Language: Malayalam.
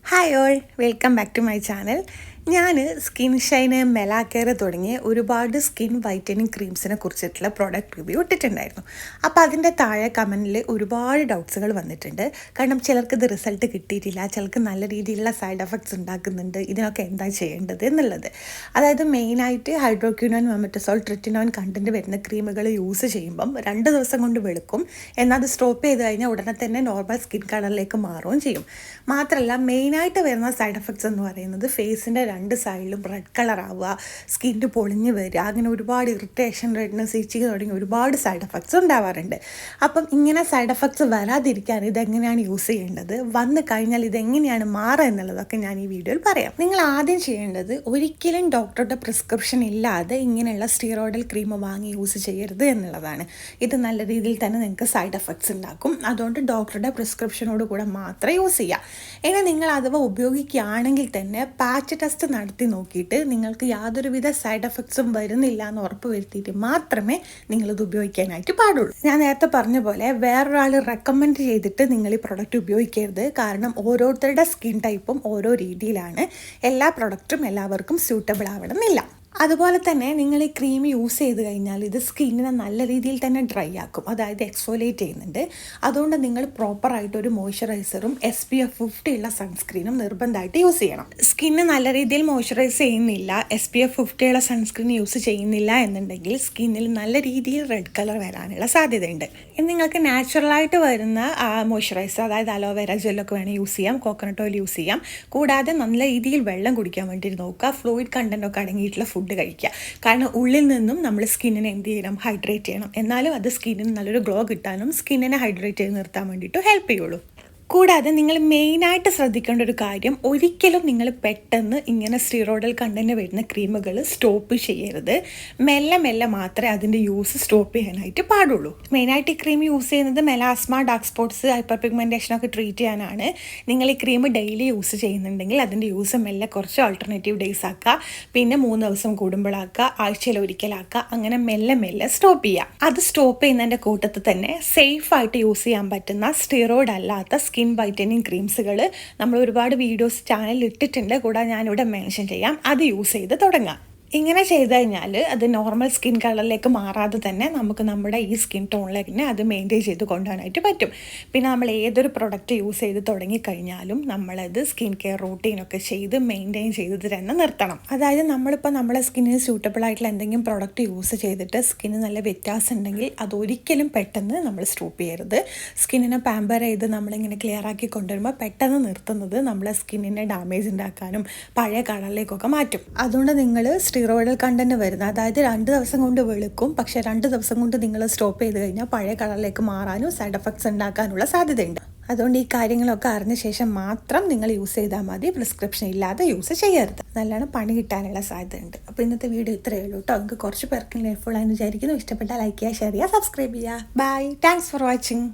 Hi all, welcome back to my channel. ഞാൻ സ്കിൻ ഷൈന്, മെലാക്കെയർ തുടങ്ങിയ ഒരുപാട് സ്കിൻ വൈറ്റനിങ് ക്രീംസിനെ കുറിച്ചിട്ടുള്ള പ്രോഡക്റ്റ് റിവ്യൂ ഇട്ടിട്ടുണ്ടായിരുന്നു. അപ്പോൾ അതിൻ്റെ താഴെ കമൻറ്റിൽ ഒരുപാട് ഡൗട്ട്സുകൾ വന്നിട്ടുണ്ട്. കാരണം ചിലർക്ക് ഇത് റിസൾട്ട് കിട്ടിയിട്ടില്ല, ചിലർക്ക് നല്ല രീതിയിലുള്ള സൈഡ് എഫക്ട്സ് ഉണ്ടാക്കുന്നുണ്ട്, ഇതിനൊക്കെ എന്താ ചെയ്യേണ്ടത് എന്നുള്ളത്. അതായത് മെയിനായിട്ട് ഹൈഡ്രോക്വിനോൻ, മെമറ്റസോൾ, ട്രിറ്റിനോൻ കണ്ടൻറ്റ് വരുന്ന ക്രീമുകൾ യൂസ് ചെയ്യുമ്പം 2 ദിവസം കൊണ്ട് വെളുക്കും. എന്നാൽ അത് സ്റ്റോപ്പ് ചെയ്ത് കഴിഞ്ഞാൽ ഉടനെ തന്നെ നോർമൽ സ്കിൻ കളറിലേക്ക് മാറുകയും ചെയ്യും. മാത്രമല്ല മെയിനായിട്ട് വരുന്ന സൈഡ് എഫക്ട്സ് എന്ന് പറയുന്നത് ഫേസിൻ്റെ 2 സൈഡിലും റെഡ് കളർ ആവുക, സ്കിന്ന് പൊളിഞ്ഞ് വരിക, അങ്ങനെ ഒരുപാട് ഇറിറ്റേഷൻ, റെഡ്നെസ്, ഇച്ചിങ് തുടങ്ങി ഒരുപാട് സൈഡ് എഫക്ട്സ് ഉണ്ടാവാറുണ്ട്. അപ്പം ഇങ്ങനെ സൈഡ് എഫക്ട്സ് വരാതിരിക്കാൻ ഇതെങ്ങനെയാണ് യൂസ് ചെയ്യേണ്ടത്, വന്നു കഴിഞ്ഞാൽ ഇതെങ്ങനെയാണ് മാറുക എന്നുള്ളതൊക്കെ ഞാൻ ഈ വീഡിയോയിൽ പറയാം. നിങ്ങൾ ആദ്യം ചെയ്യേണ്ടത് ഒരിക്കലും ഡോക്ടറുടെ പ്രിസ്ക്രിപ്ഷൻ ഇല്ലാതെ ഇങ്ങനെയുള്ള സ്റ്റീറോയിഡൽ ക്രീം വാങ്ങി യൂസ് ചെയ്യരുത് എന്നുള്ളതാണ്. ഇത് നല്ല രീതിയിൽ തന്നെ നിങ്ങൾക്ക് സൈഡ് എഫക്ട്സ് ഉണ്ടാക്കും. അതുകൊണ്ട് ഡോക്ടറുടെ പ്രിസ്ക്രിപ്ഷനോട് കൂടെ മാത്രമേ യൂസ് ചെയ്യുക. ഇനി നിങ്ങൾ അഥവാ ഉപയോഗിക്കുകയാണെങ്കിൽ തന്നെ പാച്ച് ടെസ്റ്റ് നടത്തി നോക്കിയിട്ട് നിങ്ങൾക്ക് യാതൊരുവിധ സൈഡ് എഫക്ട്സും വരുന്നില്ല എന്ന് ഉറപ്പ് വരുത്തിയിട്ട് മാത്രമേ നിങ്ങളിത് ഉപയോഗിക്കാനായിട്ട് പാടുള്ളൂ. ഞാൻ നേരത്തെ പറഞ്ഞ പോലെ വേറൊരാൾ റെക്കമെൻഡ് ചെയ്തിട്ട് നിങ്ങൾ ഈ പ്രൊഡക്റ്റ് ഉപയോഗിക്കരുത്. കാരണം ഓരോരുത്തരുടെ സ്കിൻ ടൈപ്പും ഓരോ രീതിയിലാണ്. എല്ലാ പ്രൊഡക്റ്റും എല്ലാവർക്കും സ്യൂട്ടബിൾ ആവണമെന്നില്ല. അതുപോലെ തന്നെ നിങ്ങൾ ഈ ക്രീം യൂസ് ചെയ്ത് കഴിഞ്ഞാൽ ഇത് സ്കിന്നിനെ നല്ല രീതിയിൽ തന്നെ ഡ്രൈ ആക്കും, അതായത് എക്സ്ഫോലിയേറ്റ് ചെയ്യുന്നുണ്ട്. അതുകൊണ്ട് നിങ്ങൾ പ്രോപ്പറായിട്ടൊരു മോയ്സ്ചറൈസറും SPF 50 ഉള്ള സൺസ്ക്രീനും നിർബന്ധമായിട്ട് യൂസ് ചെയ്യണം. സ്കിന്ന് നല്ല രീതിയിൽ മോയ്സ്ചറൈസ് ചെയ്യുന്നില്ല, SPF 50 ഉള്ള സൺസ്ക്രീൻ യൂസ് ചെയ്യുന്നില്ല എന്നുണ്ടെങ്കിൽ സ്കിന്നിൽ നല്ല രീതിയിൽ റെഡ് കളർ വരാനുള്ള സാധ്യതയുണ്ട്. ഇനി നിങ്ങൾക്ക് നാച്ചുറലായിട്ട് വരുന്ന മോയ്സ്ചറൈസർ, അതായത് അലോവേര ജെല്ലൊക്കെ വേണം യൂസ് ചെയ്യാം, കോക്കനട്ട് ഓയിൽ യൂസ് ചെയ്യാം. കൂടാതെ നല്ല രീതിയിൽ വെള്ളം കുടിക്കാൻ വേണ്ടിയിട്ട് നോക്കുക. ഫ്ലൂയിഡ് കണ്ടൻറ്റൊക്കെ അടങ്ങിയിട്ടുള്ള ഫുഡ് കഴിക്കുക. കാരണം ഉള്ളിൽ നിന്നും നമ്മൾ സ്കിന്നിനെ എന്ത് ചെയ്യണം, ഹൈഡ്രേറ്റ് ചെയ്യണം. എന്നാലും അത് സ്കിന്നിന് നല്ലൊരു ഗ്ലോ കിട്ടാനും സ്കിന്നിനെ ഹൈഡ്രേറ്റ് ചെയ്ത് നിർത്താൻ വേണ്ടിയിട്ട് ഹെൽപ്പ് ചെയ്യുള്ളൂ. കൂടാതെ നിങ്ങൾ മെയിനായിട്ട് ശ്രദ്ധിക്കേണ്ട ഒരു കാര്യം, ഒരിക്കലും നിങ്ങൾ പെട്ടെന്ന് ഇങ്ങനെ സ്റ്റീറോയിഡൽ കണ്ടന്റ് വരുന്ന ക്രീമുകൾ സ്റ്റോപ്പ് ചെയ്യരുത്. മെല്ലെ മെല്ലെ മാത്രമേ അതിൻ്റെ യൂസ് സ്റ്റോപ്പ് ചെയ്യാനായിട്ട് പാടുള്ളൂ. മെയിനായിട്ട് ഈ ക്രീം യൂസ് ചെയ്യുന്നത് മെലാസ്മ, ഡാർക്ക് സ്പോട്ട്സ്, ഹൈപ്പർ പിഗ്മെൻറ്റേഷനൊക്കെ ട്രീറ്റ് ചെയ്യാനാണ്. നിങ്ങൾ ഈ ക്രീം ഡെയിലി യൂസ് ചെയ്യുന്നുണ്ടെങ്കിൽ അതിൻ്റെ യൂസ് മെല്ലെ കുറച്ച് ആൾട്ടർനേറ്റീവ് ഡേയ്സ് ആക്കുക, പിന്നെ 3 ദിവസം കൂടുമ്പോഴാക്കുക, ആഴ്ചയിൽ ഒരിക്കലാക്കുക, അങ്ങനെ മെല്ലെ മെല്ലെ സ്റ്റോപ്പ് ചെയ്യുക. അത് സ്റ്റോപ്പ് ചെയ്യുന്നതിൻ്റെ കൂട്ടത്തിൽ തന്നെ സേഫായിട്ട് യൂസ് ചെയ്യാൻ പറ്റുന്ന സ്റ്റീറോയിഡ് അല്ലാത്ത സ്കിൻ വൈറ്റനിങ് ക്രീംസുകൾ നമ്മൾ ഒരുപാട് വീഡിയോസ് ചാനലിൽ ഇട്ടിട്ടുണ്ട്. കൂടാതെ ഞാനിവിടെ മെൻഷൻ ചെയ്യാം. അത് യൂസ് ചെയ്ത് തുടങ്ങാം. ഇങ്ങനെ ചെയ്ത് കഴിഞ്ഞാൽ അത് നോർമൽ സ്കിൻ കളറിലേക്ക് മാറാതെ തന്നെ നമുക്ക് നമ്മുടെ ഈ സ്കിൻ ടോണിലേക്ക് തന്നെ അത് മെയിൻറ്റെയിൻ ചെയ്ത് കൊണ്ടുപോകാനായിട്ട് പറ്റും. പിന്നെ നമ്മൾ ഏതൊരു പ്രൊഡക്റ്റ് യൂസ് ചെയ്ത് തുടങ്ങിക്കഴിഞ്ഞാലും നമ്മളത് സ്കിൻ കെയർ റൂട്ടീനൊക്കെ ചെയ്ത് മെയിൻറ്റെയിൻ ചെയ്ത് തന്നെ നിർത്തണം. അതായത് നമ്മളിപ്പോൾ നമ്മളെ സ്കിന്നിന് സ്യൂട്ടബിൾ ആയിട്ടുള്ള എന്തെങ്കിലും പ്രൊഡക്റ്റ് യൂസ് ചെയ്തിട്ട് സ്കിന്നിന് നല്ല വ്യത്യാസം ഉണ്ടെങ്കിൽ അതൊരിക്കലും പെട്ടെന്ന് നമ്മൾ സ്റ്റോപ്പ് ചെയ്യരുത്. സ്കിന്നിനെ പാമ്പർ ചെയ്ത് നമ്മളിങ്ങനെ ക്ലിയർ ആക്കി കൊണ്ടുവരുമ്പോൾ പെട്ടെന്ന് നിർത്തുന്നത് നമ്മളെ സ്കിന്നിനെ ഡാമേജ് ഉണ്ടാക്കാനും പഴയ കളറിലേക്കൊക്കെ മാറ്റും. അതുകൊണ്ട് നിങ്ങൾ സ്റ്റീറോയിഡൽ കണ്ടന്റ് വരുന്ന, അതായത് 2 ദിവസം കൊണ്ട് വെളുക്കും, പക്ഷേ 2 ദിവസം കൊണ്ട് നിങ്ങൾ സ്റ്റോപ്പ് ചെയ്ത് കഴിഞ്ഞാൽ പഴയ കളറിലേക്ക് മാറാനും സൈഡ് എഫക്ട്സ് ഉണ്ടാക്കാനുള്ള സാധ്യതയുണ്ട്. അതുകൊണ്ട് ഈ കാര്യങ്ങളൊക്കെ അറിഞ്ഞ ശേഷം മാത്രം നിങ്ങൾ യൂസ് ചെയ്താൽ മതി. പ്രിസ്ക്രിപ്ഷൻ ഇല്ലാതെ യൂസ് ചെയ്യരുത്. നല്ലോണം പണി കിട്ടാനുള്ള സാധ്യതയുണ്ട്. അപ്പോൾ ഇന്നത്തെ വീഡിയോ ഇത്രയേ ഉള്ളൂ കേട്ടോ. നിങ്ങൾക്ക് കുറച്ച് പേർക്ക് ഹെൽപ്ഫുൾ ആയെന്ന് വിചാരിക്കുന്നു. ഇഷ്ടപ്പെട്ടാൽ ലൈക്ക് ചെയ്യുക, ഷെയർ ചെയ്യുക, സബ്സ്ക്രൈബ് ചെയ്യുക. Bye, thanks for watching.